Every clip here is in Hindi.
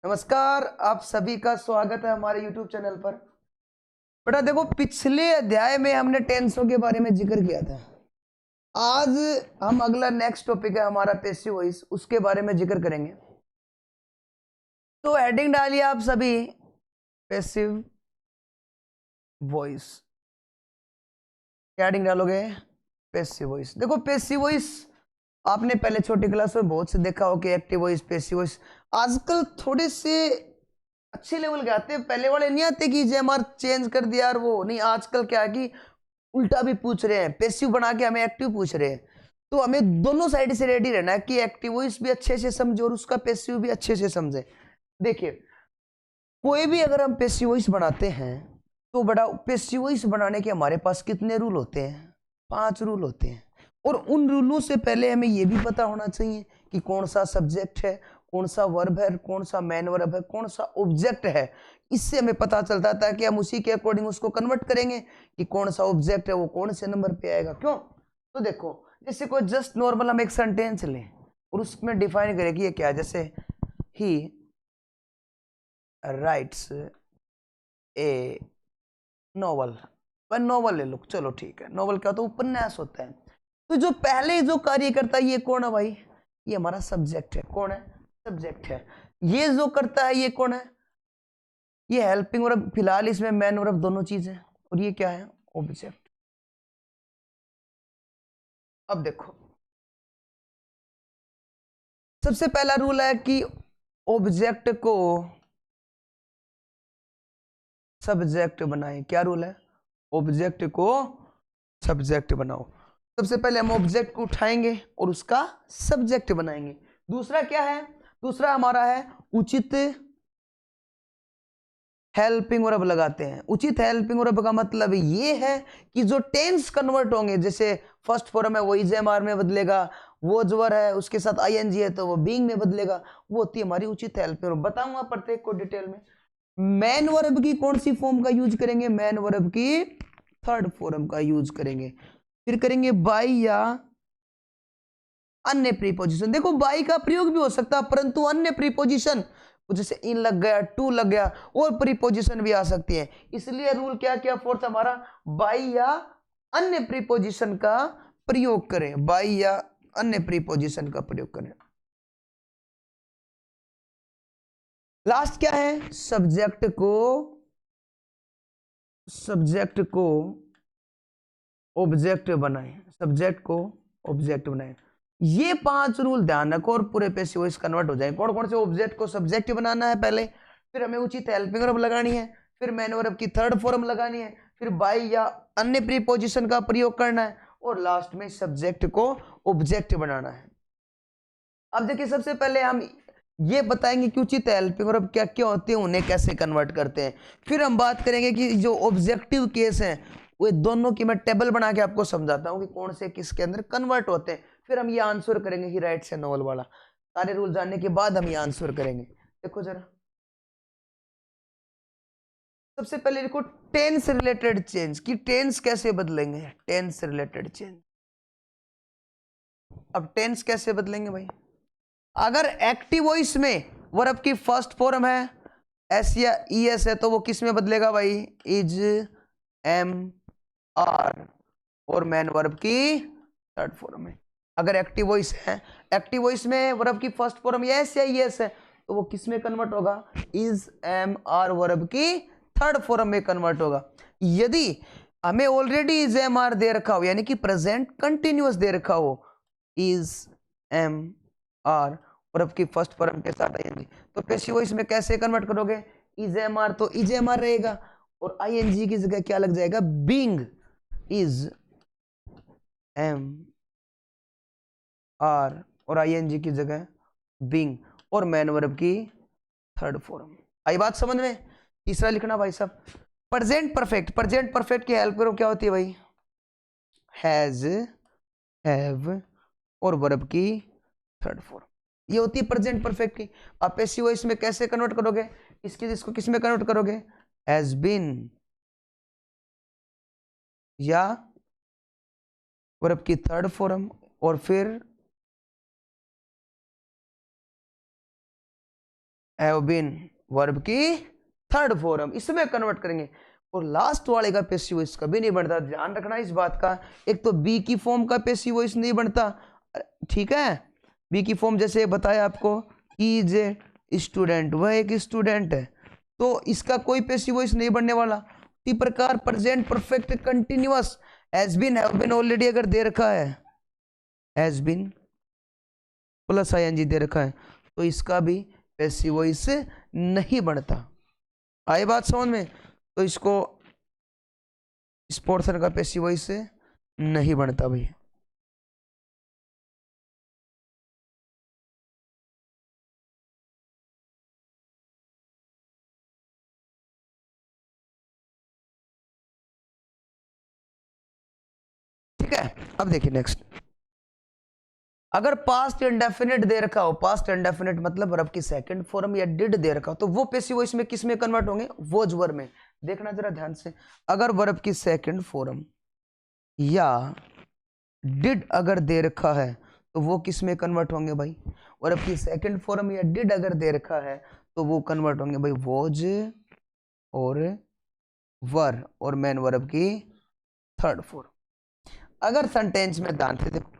नमस्कार, आप सभी का स्वागत है हमारे YouTube चैनल पर। बेटा देखो, पिछले अध्याय में हमने टेंसों के बारे में जिक्र किया था। आज हम अगला नेक्स्ट टॉपिक है हमारा पैसिव वॉइस, उसके बारे में जिक्र करेंगे। तो हेडिंग डालिए आप सभी, पैसिव वॉइस। क्या हेडिंग डालोगे? Passive voice. देखो, पैसिव वॉइस आपने पहले छोटी क्लास में बहुत से देखा हो कि एक्टिव वॉइस, पैसिव वॉइस। आजकल थोड़े से अच्छे लेवल के आते हैं, पहले वाले नहीं आते कि जेएमआर चेंज कर दिया यार, वो नहीं। आजकल क्या है कि उल्टा भी पूछ रहे हैं, पैसिव बना के हमें एक्टिव पूछ रहे हैं। तो हमें दोनों साइड से रेडी रहना है कि एक्टिव वॉइस भी अच्छे से समझे और उसका पैसिव भी अच्छे से समझे। देखिए, कोई भी अगर हम पैसिव वॉइस बनाते हैं तो बड़ा पैसिव वॉइस बनाने के हमारे पास कितने रूल होते हैं? 5 रूल होते हैं। और उन रूलों से पहले हमें यह भी पता होना चाहिए कि कौन सा सब्जेक्ट है, कौन सा वर्ब है, कौन सा मेन वर्ब है, कौन सा ऑब्जेक्ट है। इससे हमें पता चलता था कि हम उसी के अकॉर्डिंग उसको कन्वर्ट करेंगे कि कौन सा ऑब्जेक्ट है वो कौन से नंबर पे आएगा। क्यों? तो देखो, जैसे कोई जस्ट नॉर्मल हम एक सेंटेंस लें और उसमें डिफाइन करें कि ये क्या है। जैसे ही राइट्स ए नॉवल। वह नॉवल ले लो, चलो ठीक है। नॉवल क्या होता है? उपन्यास होता है। तो जो पहले जो कार्य करता है ये कौन है भाई? ये हमारा सब्जेक्ट है। कौन है? सब्जेक्ट है। ये जो करता है ये कौन है? ये हेल्पिंग वर्ब। फिलहाल इसमें मेन वर्ब दोनों चीज है। और ये क्या है? ऑब्जेक्ट। अब देखो, सबसे पहला रूल है कि ऑब्जेक्ट को सब्जेक्ट बनाएं। क्या रूल है? ऑब्जेक्ट को सब्जेक्ट बनाओ। सबसे पहले हम ऑब्जेक्ट को उठाएंगे और उसका सब्जेक्ट बनाएंगे। दूसरा क्या है? दूसरा हमारा है उचित हेल्पिंग वर्ब लगाते हैं। उचित हेल्पिंग वर्ब का मतलब ये है कि जो टेंस कन्वर्ट होंगे, जैसे फर्स्ट फॉर्म है वो इजेएमआर में बदलेगा, वो जवर है उसके साथ आईएनजी है तो वो बीइंग में बदलेगा। वो होती है हमारी उचित हेल्पिंग वर्ब। बताऊंगा प्रत्येक को डिटेल में। मेन वर्ब की कौन सी फॉर्म का यूज करेंगे? मेन वर्ब की थर्ड फॉर्म का यूज करेंगे। फिर करेंगे बाई या अन्य प्रीपोजिशन। देखो, बाई का प्रयोग भी हो सकता है, परंतु अन्य प्रीपोजिशन जैसे इन लग गया, टू लग गया, और प्रीपोजिशन भी आ सकती है। इसलिए रूल क्या क्या फोर्थ हमारा? बाई या अन्य प्रीपोजिशन का प्रयोग करें। बाई या अन्य प्रीपोजिशन का प्रयोग करें। लास्ट क्या है? सब्जेक्ट को ऑब्जेक्ट बनाएं। सब्जेक्ट को ऑब्जेक्ट बनाएं। ये 5 रूल ध्यान रखो और पूरे पैसिव वॉइस कन्वर्ट हो जाए। कौन कौन से? ऑब्जेक्ट को सब्जेक्ट बनाना है पहले, फिर हमें उचित हेल्पिंग वर्ब लगानी है, फिर मेन वर्ब की थर्ड फॉर्म लगानी है, फिर बाई या अन्य प्रीपोजिशन का प्रयोग करना है, और लास्ट में सब्जेक्ट को ऑब्जेक्ट बनाना है। अब देखिए, सबसे पहले हम ये बताएंगे कि उचित हेल्पिंग वर्ब क्या क्या होते हैं, उन्हें कैसे कन्वर्ट करते हैं। फिर हम बात करेंगे कि जो ऑब्जेक्टिव केस हैं वो दोनों की मैं टेबल बना के आपको समझाता हूँ कि कौन से किसके अंदर कन्वर्ट होते हैं। फिर हम ये आंसर करेंगे ही राइट से नॉवल वाला। सारे रूल जानने के बाद हम ये आंसर करेंगे। देखो जरा, सबसे पहले देखो टेंस रिलेटेड चेंज कि टेंस कैसे बदलेंगे। Tense related change. अब टेंस कैसे बदलेंगे भाई? अगर एक्टिव वॉइस में वर्ब की फर्स्ट फॉर्म है एस या ईएस है तो वो किस में बदलेगा भाई? इज, एम, आर, और मेन वर्ब की थर्ड फॉर्म में। अगर एक्टिव वॉइस है, एक्टिव वॉइस में वर्ब की फर्स्ट फॉर्म यस या यस है तो वो किस में कन्वर्ट होगा? इज, एम, आर वर्ब की थर्ड फॉर्म में कन्वर्ट होगा। यदि हमें ऑलरेडी इज, एम, आर दे रखा हो, यानी कि प्रेजेंट कंटिन्यूअस दे रखा हो, इज, एम, आर वर्ब की फर्स्ट फॉर्म के साथ आईएनजी, तो पैसिव वॉइस में कैसे कन्वर्ट करोगे? इज, एम, आर तो इज, एम, आर रहेगा, और आईएनजी की जगह क्या लग जाएगा? बीइंग। इज, एम, आर और आईएनजी की जगह बीइंग, और मेन वर्ब की थर्ड फॉर्म। आई बात समझ में? तीसरा लिखना भाई साहब, प्रेजेंट परफेक्ट। प्रेजेंट परफेक्ट की हेल्प करो, क्या होती है भाई? हैज, हैव और वर्ब की थर्ड फॉर्म। ये होती है प्रेजेंट परफेक्ट की। आप पैसिव वॉइस में कैसे कन्वर्ट करोगे? इसको किस में कन्वर्ट करोगे? हैज बीन या वर्ब की थर्ड फॉर्म, और फिर हैव बीन वर्ब की थर्ड फॉर्म, इसमें कन्वर्ट करेंगे। और लास्ट वाले का पैसिव वॉइस कभी नहीं बनता, ध्यान रखना इस बात का। एक तो बी की फॉर्म का पैसिव वॉइस नहीं बनता, ठीक है। बी की फॉर्म जैसे बताया आपको, इज ए स्टूडेंट, वह एक स्टूडेंट है, तो इसका कोई पैसिव वॉइस नहीं बनने वाला। इसी प्रकार present perfect continuous, has been have been already अगर दे रखा है, हैज बीन प्लस आईएनजी दे रखा है, तो इसका भी पैसिव वॉइस नहीं बनता। आई बात समझ में? तो इसको इस पोर्शन का पैसिव वॉइस नहीं बनता भाई। ठीक है, अब देखिए नेक्स्ट। अगर पास्ट इंडेफिनिट दे रखा हो, पास्ट इंडेफिनिट मतलब वर्ब की सेकंड फॉर्म या डिड दे रखा हो, तो वो पैसिव वॉइस में किस में कन्वर्ट होंगे? वॉज वर्ब में। देखना जरा ध्यान से, अगर वर्ब की सेकंड फॉर्म या डिड अगर दे रखा है तो वो किस में कन्वर्ट होंगे भाई? वर्ब की सेकंड फॉर्म या डिड अगर दे रखा है तो वो कन्वर्ट होंगे भाई वॉज और वर और मेन वर्ब की थर्ड फॉर्म। अगर सेंटेंस में ध्यान से देखो,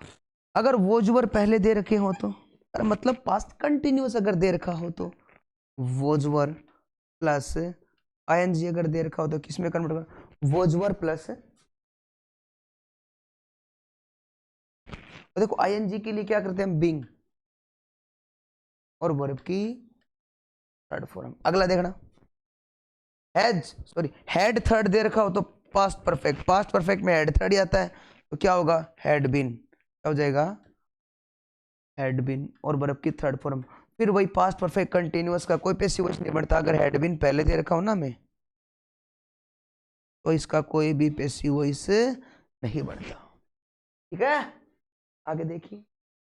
अगर वॉज वर पहले दे रखे हो तो, मतलब पास्ट कंटिन्यूअस अगर दे रखा हो तो वॉज वर प्लस आईएनजी अगर दे रखा हो तो किस में कन्वर्ट होगा? वॉज वर प्लस, तो देखो आईएनजी के लिए क्या करते हैं हम? बीइंग और वर्ब की थर्ड फॉर्म। अगला देखना, हैड थर्ड दे रखा हो तो पास्ट परफेक्ट, पास्ट परफेक्ट में हैड थर्ड ही आता है, तो क्या होगा? Had been. क्या हो जाएगा? हैड बीन और वर्ब की थर्ड फॉर्म। फिर वही पास्ट परफेक्ट कंटिन्यूअस का कोई पैसिव वॉइस नहीं बनता। अगर हैड बीन पहले दे रखा हो ना मैं, तो इसका कोई भी पैसिव वॉइस नहीं बनता। ठीक है, आगे देखिए।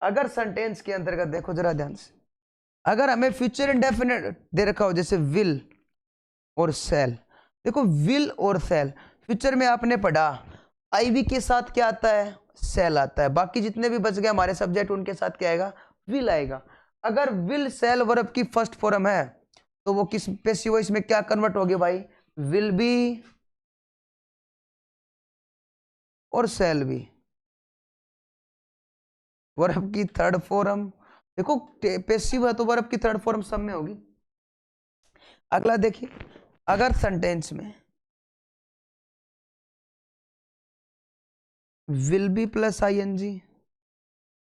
अगर सेंटेंस के अंतर्गत देखो जरा ध्यान से, अगर हमें फ्यूचर इंडेफिनिट दे रखा हो जैसे विल और सेल, देखो विल और सेल, फ्यूचर में आपने पढ़ा आईवी के साथ क्या आता है? सेल आता है। बाकी जितने भी बच गए हमारे सब्जेक्ट उनके साथ क्या आएगा? विल आएगा। अगर विल सेल वर्ब की फर्स्ट फॉर्म है तो वो किस पैसिव वॉइस में क्या कन्वर्ट होगी भाई? विल बी और सेल बी। वर्ब की थर्ड फॉर्म देखो पैसिव है तो वर्ब की थर्ड फॉर्म सब में होगी। अगला देखिए, अगर सेंटेंस में विल बी प्लस आईएनजी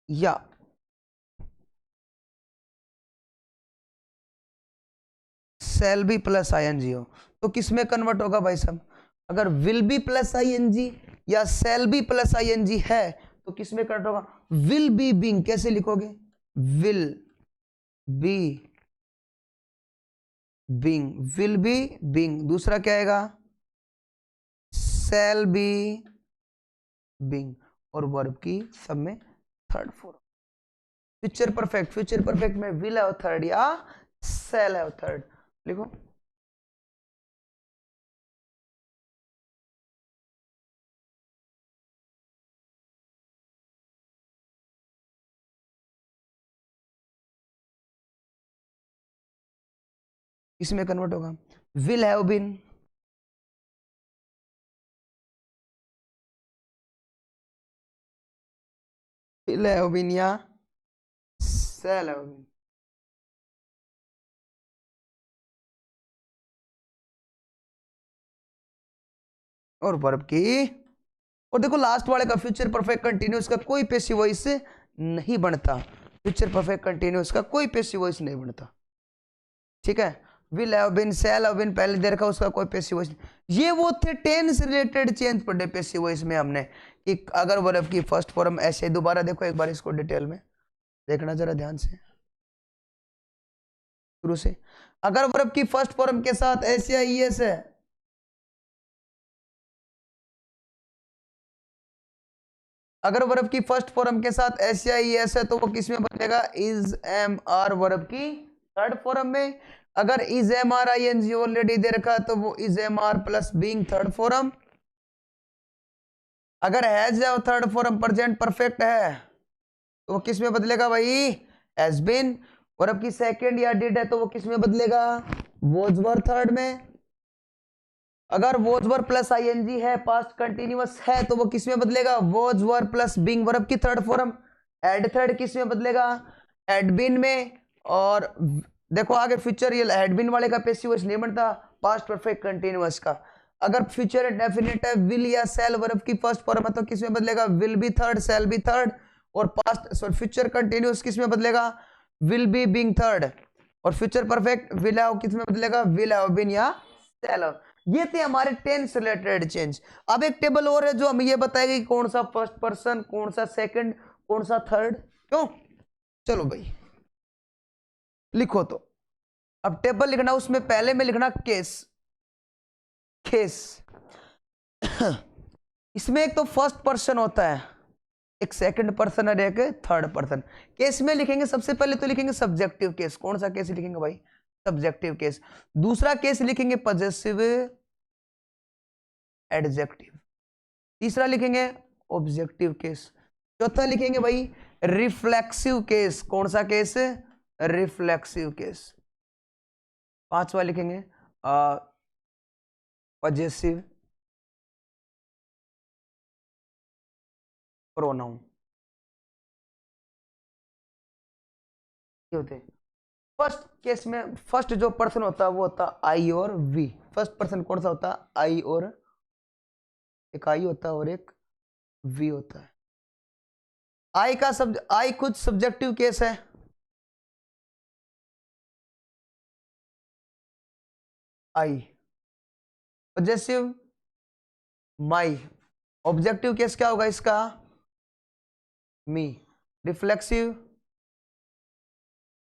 या सेल बी प्लस आईएनजी हो तो किस में कन्वर्ट होगा भाई साहब? अगर विल बी प्लस आईएनजी या सेल बी प्लस आईएनजी है तो किस में कन्वर्ट होगा? Will be being. कैसे लिखोगे? Will be being, will be being. दूसरा क्या आएगा? सेल बी बीइंग और वर्ब की सब में third form. Future perfect, future perfect में विल है थर्ड या सेल है थर्ड। लिखो इसमें कन्वर्ट होगा will have been, will have been या सेल हैव बीन। और वर्ब की, और देखो लास्ट वाले का फ्यूचर परफेक्ट कंटिन्यूअस का कोई पैसिव वॉइस नहीं बनता। फ्यूचर परफेक्ट कंटिन्यूअस का कोई पैसिव वॉइस नहीं बनता। ठीक है, will have been shall have been पहले दे रखा उसका कोई पैसिव वॉइस। ये वो थे टेंस रिलेटेड चेंज पढ़े पैसिव वॉइस में हमने कि अगर वर्ब की फर्स्ट फॉर्म ऐसे, दोबारा देखो एक बार इसको डिटेल में देखना जरा ध्यान से शुरू से। अगर वर्ब की फर्स्ट फॉर्म के साथ एस या ईएस है, अगर वर्ब की फर्स्ट फॉर्म के साथ एस या ईएस है तो वो किस में बदलेगा? इज एम आर वर्ब की थर्ड फॉर्म में। अगर is am are I N G already दे रखा है तो वो is am are plus being third form. अगर हैज या थर्ड फॉर्म प्रेजेंट परफेक्ट है तो वो किस में बदलेगा भाई? Has been. वर्ब की सेकंड या डिड है तो वो किस में बदलेगा, वॉज वर थर्ड में। अगर वॉज वर प्लस आईएनजी है, पास्ट कंटिन्यूअस है, तो वो किस में बदलेगा, was were plus being. Verb की थर्ड फॉर्म एड थर्ड किस में बदलेगा, एड बीन में। और देखो आगे फ्यूचर रियल एड बीन वाले का पैसिव वॉइस नहीं बनता, पास्ट परफेक्ट कंटिन्यूअस का। अगर फ्यूचर डेफिनेट है, विल या सेल वर्ब की फर्स्ट फॉर्म है तो किस में बदलेगा, will be third, shall be third. और पास्ट सॉरी फ्यूचर कंटिन्यूअस किस में बदलेगा, विल बी बीइंग थर्ड। और फ्यूचर परफेक्ट विल हैव किस में बदलेगा, विल हैव बीन या सेल हैव। ये थे हमारे टेंस रिलेटेड चेंज। अब एक टेबल और है जो हमें ये बताएगा कि कौन सा फर्स्ट पर्सन, कौन सा सेकंड, कौन सा थर्ड, क्यों। चलो भाई लिखो तो। अब टेबल लिखना, उसमें पहले में लिखना केस, केस। इसमें एक तो फर्स्ट पर्सन होता है, एक सेकंड पर्सन और एक थर्ड पर्सन। केस में लिखेंगे सबसे पहले तो लिखेंगे सब्जेक्टिव केस। कौन सा केस लिखेंगे भाई, सब्जेक्टिव केस। दूसरा केस लिखेंगे पजेसिव एडजेक्टिव। तीसरा लिखेंगे ऑब्जेक्टिव केस। चौथा लिखेंगे भाई रिफ्लेक्सिव केस। कौन सा केस, रिफ्लेक्सिव केस। पांचवा लिखेंगे पजेसिव प्रोनाउन। ये होते हैं फर्स्ट केस में। फर्स्ट जो पर्सन होता है वो होता है आई और वी। फर्स्ट पर्सन कौन सा होता है, आई, और एक आई होता है और एक वी होता है। आई का आई खुद सब्जेक्टिव केस है, I. Possessive my. Objective case क्या होगा इसका, मी। Reflexive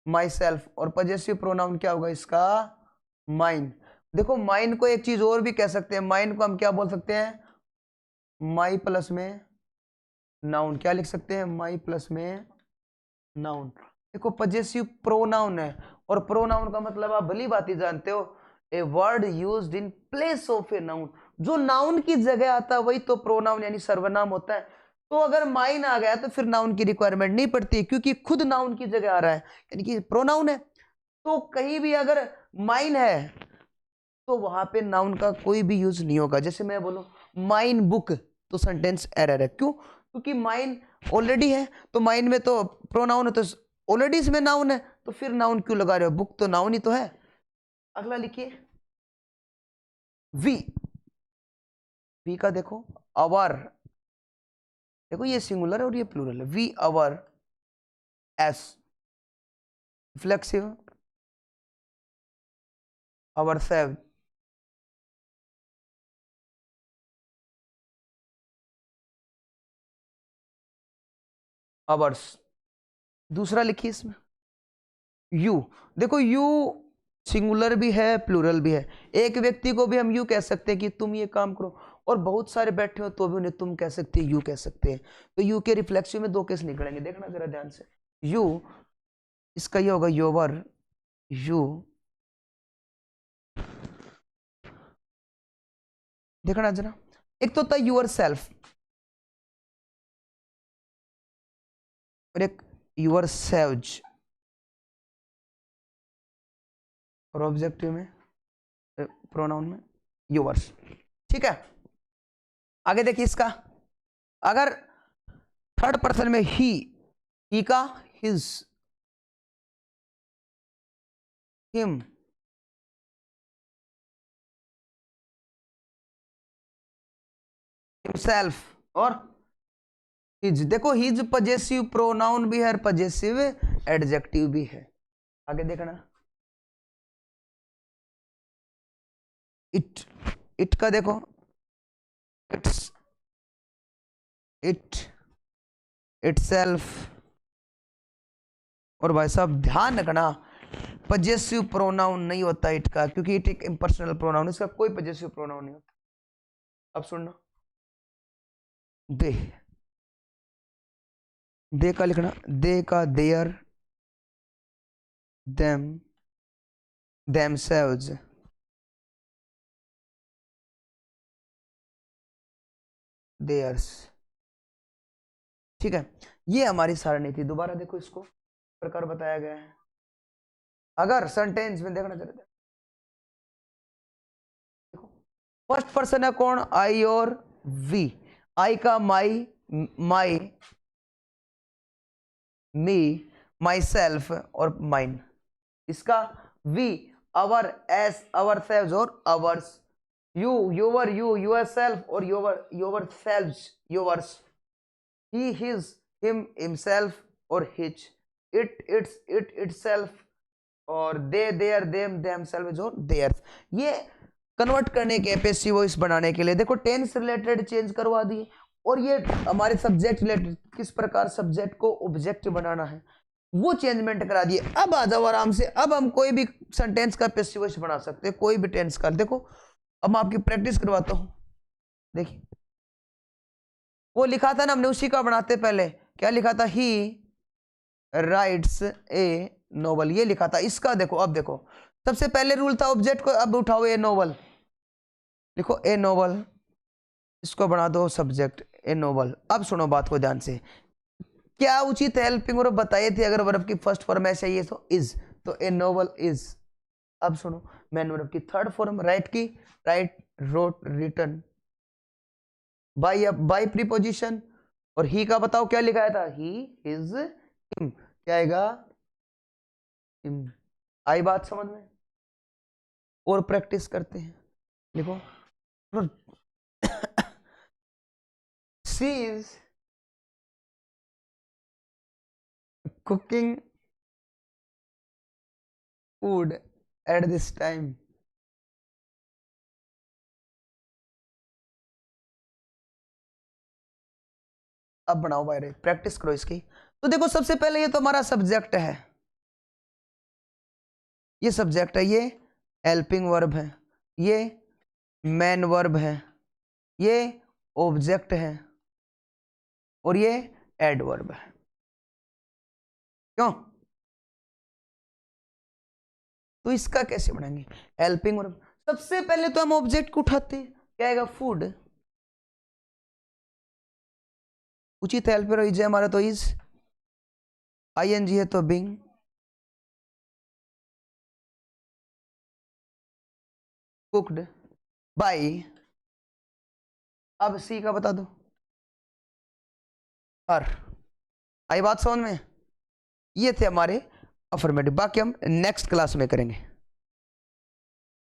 myself. और पजेसिव प्रोनाउन क्या होगा इसका, माइन। देखो माइन को एक चीज और भी कह सकते हैं, माइन को हम क्या बोल सकते हैं, माई प्लस में नाउन। क्या लिख सकते हैं, माई प्लस में नाउन। देखो पजेसिव प्रोनाउन है, और प्रोनाउन का मतलब आप भली बात ही जानते हो, a word used in place of a noun. जो नाउन की जगह आता है वही तो प्रोनाउन यानी सर्वनाम होता है। तो अगर माइन आ गया तो फिर नाउन की रिक्वायरमेंट नहीं पड़ती, क्योंकि खुद नाउन की जगह आ रहा है, यानी कि प्रोनाउन है। तो कहीं भी अगर माइन है तो वहां पे नाउन का कोई भी यूज नहीं होगा। जैसे मैं बोलूं माइन बुक, तो सेंटेंस एरर है। क्यों, क्योंकि माइन ऑलरेडी है, तो माइन में तो प्रोनाउन है, तो ऑलरेडी इसमें नाउन है, तो फिर नाउन क्यों लगा रहे हो, बुक तो नाउन ही तो है। अगला लिखिए वी। वी का देखो अवर, देखो ये सिंगुलर है और ये प्लूरल है। We our, us reflexive, ourselves, ours. दूसरा लिखिए इसमें यू। देखो यू सिंगुलर भी है प्लूरल भी है। एक व्यक्ति को भी हम यू कह सकते हैं कि तुम ये काम करो, और बहुत सारे बैठे हो तो भी उन्हें तुम कह सकते हैं, यू कह सकते हैं। तो यू के रिफ्लेक्सिव में दो केस निकलेंगे, देखना जरा ध्यान से। यू, इसका ये होगा योवर, यू। देखना जरा, एक तो होता है यूर सेल्फ और एक यूर सेव्ज। और ऑब्जेक्टिव में प्रोनाउन में यूवर्स। ठीक है, आगे देखिए इसका। अगर थर्ड पर्सन में ही का हिज, हिम, हिमसेल्फ और हिज। देखो हिज पजेसिव प्रोनाउन भी है और पजेसिव एडजेक्टिव भी है। आगे देखना इट। इट का देखो इट्स, इट, इटसेल्फ। और भाई साहब ध्यान रखना पजेसिव प्रोनाउन नहीं होता इट का, क्योंकि इट एक इम्पर्सनल प्रोनाउन, इसका कोई पजेसिव प्रोनाउन नहीं होता। अब सुनना, दे, दे का लिखना, दे का देयर, देम, themselves, theirs। ठीक है, ये हमारी सारणी थी। दोबारा देखो इसको प्रकार बताया गया है। अगर सेंटेंस में देखना चाहते, फर्स्ट पर्सन है कौन, आई और वी। आई का my, my, me, myself और माइन। इसका we, our, us, ourselves और ours. You, your, you, yourself और your, yourselves, yours. He, his, him, himself और his. It, its, it, itself और दे, देयर, देम, देमसेल्व्स और देयर्स। ये कन्वर्ट करने के पैसिव वॉइस बनाने के लिए देखो टेंस रिलेटेड चेंज करवा दिए, और ये हमारे सब्जेक्ट रिलेटेड किस प्रकार सब्जेक्ट को ऑब्जेक्ट बनाना है वो चेंजमेंट करा दिए। अब आ जाओ आराम से, अब हम कोई भी सेंटेंस का पैसिव वॉइस बना सकते हैं, कोई भी टेंस का। देखो अब मैं आपकी प्रैक्टिस करवाता हूं। देखिए वो लिखा था ना हमने, उसी का बनाते। पहले क्या लिखा था, ही राइट्स ए नोवेल, ये लिखा था। इसका देखो, अब देखो सबसे पहले रूल था ऑब्जेक्ट को, अब उठाओ ए नोवेल, लिखो ए नोवेल, इसको बना दो सब्जेक्ट ए नोवेल। अब सुनो बात को ध्यान से, क्या उचित हेल्पिंग वर्ब बताए थे अगर वर्ब की फर्स्ट फॉर्म ऐसे ही है तो इज, तो ए नोवेल इज। अब सुनो मैन वर्ब की थर्ड फॉर्म राइट की, write, wrote, written, by, by preposition. और ही का बताओ क्या लिखा था, ही, हिज, हिम, क्या आएगा, हिम। आई बात समझ में? और प्रैक्टिस करते हैं, लिखो she is cooking food at this time। अब बनाओ बाहर, प्रैक्टिस करो इसकी। तो देखो सबसे पहले ये तो हमारा सब्जेक्ट है, ये सब्जेक्ट है, ये हेल्पिंग वर्ब है, ये मेन वर्ब है, ये ऑब्जेक्ट है और ये एडवर्ब है। क्यों? तो इसका कैसे बनाएंगे हेल्पिंग वर्ब? सबसे पहले तो हम ऑब्जेक्ट को उठाते हैं, क्या आएगा, फूड। उचित हेल्पर इज है हमारा, तो इज, आईएनजी है तो बिंग, कुक्ड बाय। अब सी का बता दो, हर। आई बात समझ में? ये थे हमारे अफर्मेटिव, बाकी हम नेक्स्ट क्लास में करेंगे।